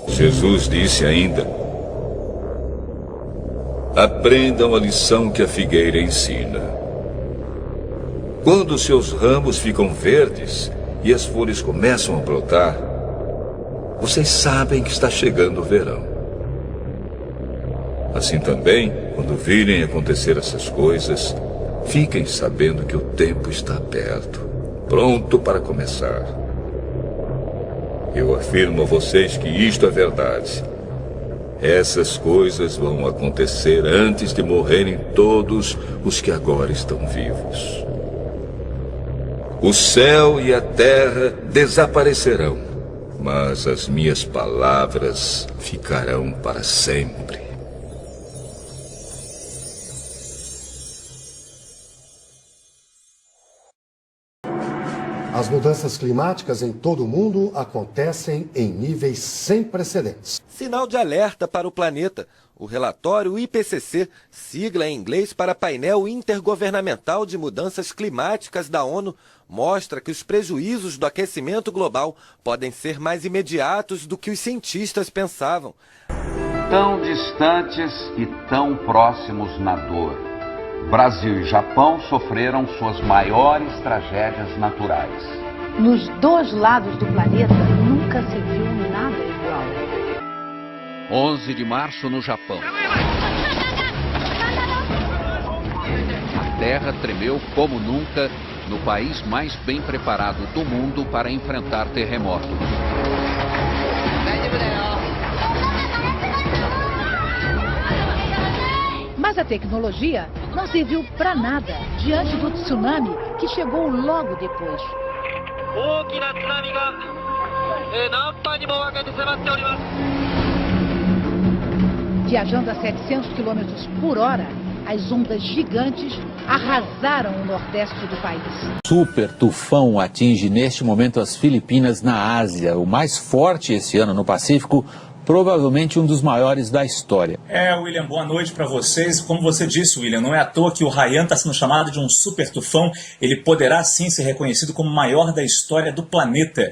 Jesus disse ainda: aprendam a lição que a figueira ensina. Quando os seus ramos ficam verdes e as folhas começam a brotar, vocês sabem que está chegando o verão. Assim também, quando virem acontecer essas coisas, fiquem sabendo que o tempo está perto, pronto para começar. Eu afirmo a vocês que isto é verdade. Essas coisas vão acontecer antes de morrerem todos os que agora estão vivos. O céu e a terra desaparecerão, mas as minhas palavras ficarão para sempre. As mudanças climáticas em todo o mundo acontecem em níveis sem precedentes. Sinal de alerta para o planeta. O relatório IPCC, sigla em inglês para Painel Intergovernamental de Mudanças Climáticas da ONU, mostra que os prejuízos do aquecimento global podem ser mais imediatos do que os cientistas pensavam. Tão distantes e tão próximos na dor. Brasil e Japão sofreram suas maiores tragédias naturais. Nos dois lados do planeta nunca se viu nada igual. 11 de março no Japão. A terra tremeu como nunca no país mais bem preparado do mundo para enfrentar terremotos. Mas a tecnologia não serviu para nada diante do tsunami que chegou logo depois. Viajando a 700 km por hora, as ondas gigantes arrasaram o nordeste do país. Super tufão atinge neste momento as Filipinas, na Ásia. O mais forte esse ano no Pacífico, provavelmente um dos maiores da história. William, boa noite para vocês. Como você disse, William, não é à toa que o Haiyan está sendo chamado de um super tufão. Ele poderá sim ser reconhecido como o maior da história do planeta.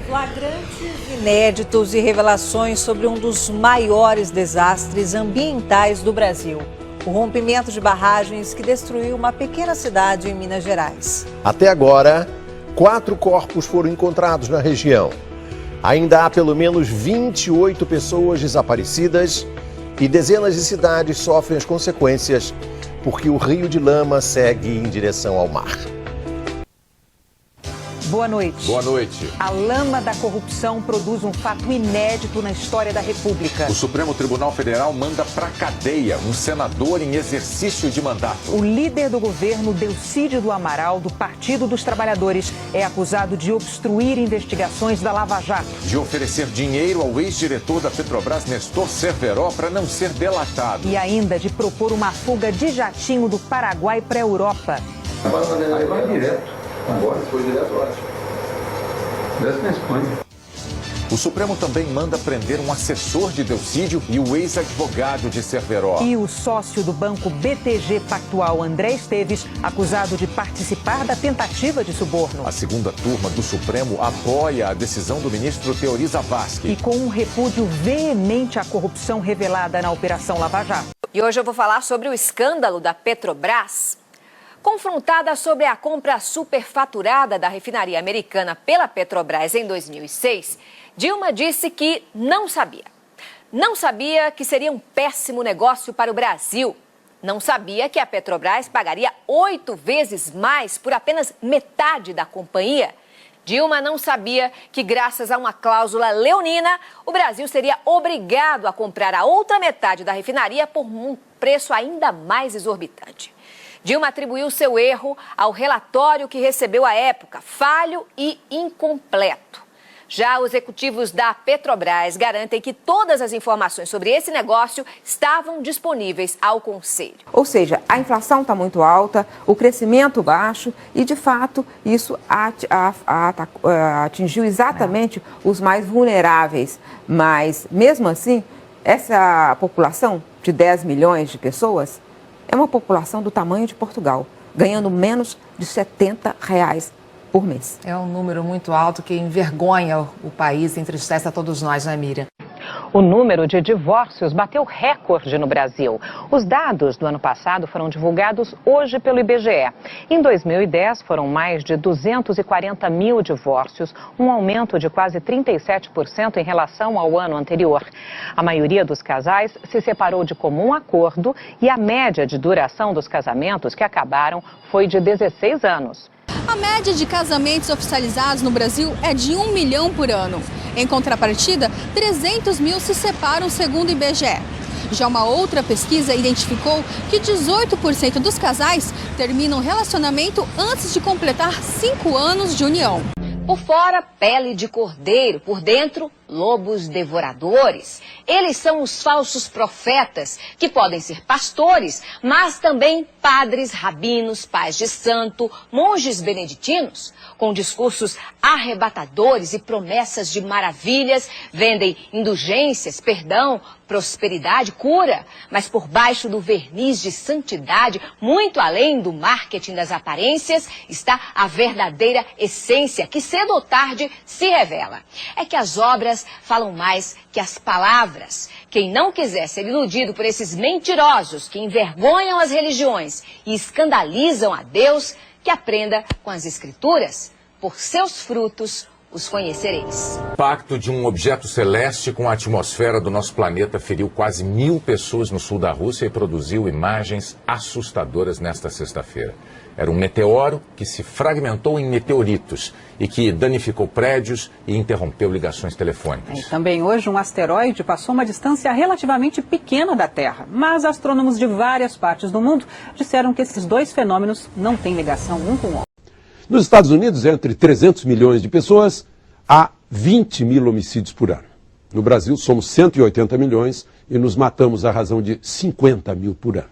Flagrantes inéditos e revelações sobre um dos maiores desastres ambientais do Brasil. O rompimento de barragens que destruiu uma pequena cidade em Minas Gerais. Até agora, 4 corpos foram encontrados na região. Ainda há pelo menos 28 pessoas desaparecidas e dezenas de cidades sofrem as consequências porque o rio de lama segue em direção ao mar. Boa noite. Boa noite. A lama da corrupção produz um fato inédito na história da República. O Supremo Tribunal Federal manda pra cadeia um senador em exercício de mandato. O líder do governo, Delcídio do Amaral, do Partido dos Trabalhadores, é acusado de obstruir investigações da Lava Jato. De oferecer dinheiro ao ex-diretor da Petrobras, Nestor Cerveró, para não ser delatado. E ainda de propor uma fuga de jatinho do Paraguai para a Europa. Aí vai direto. Agora foi direto, ótimo. Desce na Espanha. O Supremo também manda prender um assessor de Delcídio e o ex-advogado de Cerveró. E o sócio do banco BTG Pactual, André Esteves, acusado de participar da tentativa de suborno. A segunda turma do Supremo apoia a decisão do ministro Teori Zavascki. E com um repúdio veemente à corrupção revelada na Operação Lava Jato. E hoje eu vou falar sobre o escândalo da Petrobras. Confrontada sobre a compra superfaturada da refinaria americana pela Petrobras em 2006, Dilma disse que não sabia. Não sabia que seria um péssimo negócio para o Brasil. Não sabia que a Petrobras pagaria 8 vezes mais por apenas metade da companhia. Dilma não sabia que, graças a uma cláusula leonina, o Brasil seria obrigado a comprar a outra metade da refinaria por um preço ainda mais exorbitante. Dilma atribuiu seu erro ao relatório que recebeu à época, falho e incompleto. Já os executivos da Petrobras garantem que todas as informações sobre esse negócio estavam disponíveis ao Conselho. Ou seja, a inflação está muito alta, o crescimento baixo e, de fato, isso atingiu exatamente os mais vulneráveis. Mas, mesmo assim, essa população de 10 milhões de pessoas é uma população do tamanho de Portugal. ganhando menos de R$70 por mês. É um número muito alto que envergonha o país, entristece a todos nós, né, Miriam? O número de divórcios bateu recorde no Brasil. Os dados do ano passado foram divulgados hoje pelo IBGE. Em 2010, foram mais de 240 mil divórcios, um aumento de quase 37% em relação ao ano anterior. A maioria dos casais se separou de comum acordo e a média de duração dos casamentos que acabaram foi de 16 anos. A média de casamentos oficializados no Brasil é de 1 milhão por ano. Em contrapartida, 300 mil se separam, segundo o IBGE. Já uma outra pesquisa identificou que 18% dos casais terminam o relacionamento antes de completar 5 anos de união. Por fora, pele de cordeiro, por dentro, lobos devoradores. Eles são os falsos profetas, que podem ser pastores, mas também padres, rabinos, pais de santo, monges beneditinos. Com discursos arrebatadores e promessas de maravilhas, vendem indulgências, perdão, prosperidade, cura. Mas por baixo do verniz de santidade, muito além do marketing das aparências, está a verdadeira essência, que cedo ou tarde se revela. É que as obras falam mais que as palavras. Quem não quiser ser iludido por esses mentirosos que envergonham as religiões e escandalizam a Deus, que aprenda com as Escrituras. Por seus frutos os conhecereis. O impacto de um objeto celeste com a atmosfera do nosso planeta feriu quase 1.000 pessoas no sul da Rússia e produziu imagens assustadoras nesta sexta-feira. Era um meteoro que se fragmentou em meteoritos e que danificou prédios e interrompeu ligações telefônicas. Também hoje um asteroide passou uma distância relativamente pequena da Terra, mas astrônomos de várias partes do mundo disseram que esses dois fenômenos não têm ligação um com o outro. Nos Estados Unidos, entre 300 milhões de pessoas, há 20 mil homicídios por ano. No Brasil, somos 180 milhões e nos matamos à razão de 50 mil por ano.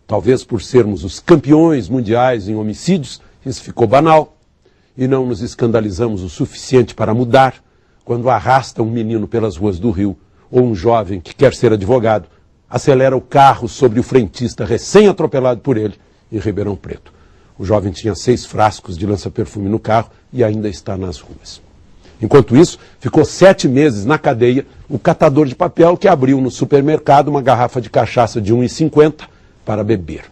Talvez por sermos os campeões mundiais em homicídios, isso ficou banal e não nos escandalizamos o suficiente para mudar quando arrasta um menino pelas ruas do Rio ou um jovem que quer ser advogado, acelera o carro sobre o frentista recém-atropelado por ele em Ribeirão Preto. O jovem tinha 6 frascos de lança-perfume no carro e ainda está nas ruas. Enquanto isso, ficou 7 meses na cadeia o catador de papel que abriu no supermercado uma garrafa de cachaça de R$ 1,50 para beber.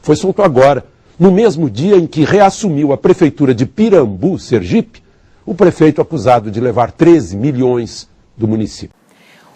Foi solto agora, no mesmo dia em que reassumiu a prefeitura de Pirambu, Sergipe, o prefeito acusado de levar 13 milhões do município.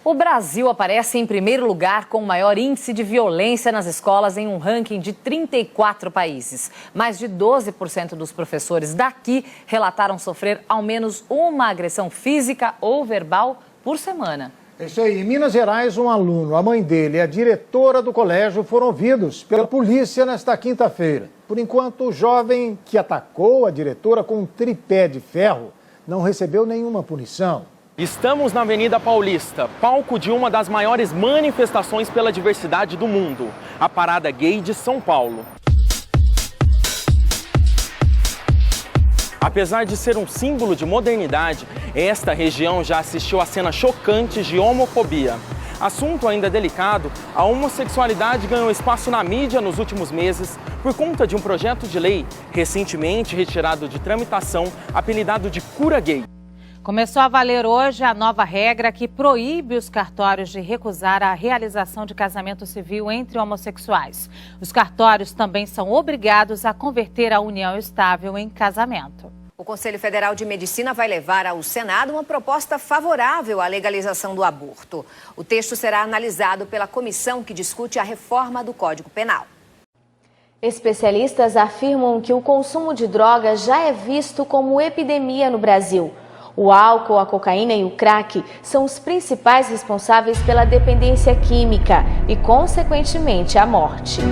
O Brasil aparece em primeiro lugar com o maior índice de violência nas escolas em um ranking de 34 países. Mais de 12% dos professores daqui relataram sofrer ao menos uma agressão física ou verbal por semana. É isso aí. Em Minas Gerais, um aluno, a mãe dele e a diretora do colégio foram ouvidos pela polícia nesta quinta-feira. Por enquanto, o jovem que atacou a diretora com um tripé de ferro não recebeu nenhuma punição. Estamos na Avenida Paulista, palco de uma das maiores manifestações pela diversidade do mundo, a Parada Gay de São Paulo. Apesar de ser um símbolo de modernidade, esta região já assistiu a cenas chocantes de homofobia. Assunto ainda delicado, a homossexualidade ganhou espaço na mídia nos últimos meses por conta de um projeto de lei recentemente retirado de tramitação, apelidado de Cura Gay. Começou a valer hoje a nova regra que proíbe os cartórios de recusar a realização de casamento civil entre homossexuais. Os cartórios também são obrigados a converter a união estável em casamento. O Conselho Federal de Medicina vai levar ao Senado uma proposta favorável à legalização do aborto. O texto será analisado pela comissão que discute a reforma do Código Penal. Especialistas afirmam que o consumo de drogas já é visto como epidemia no Brasil. O álcool, a cocaína e o crack são os principais responsáveis pela dependência química e, consequentemente, a morte.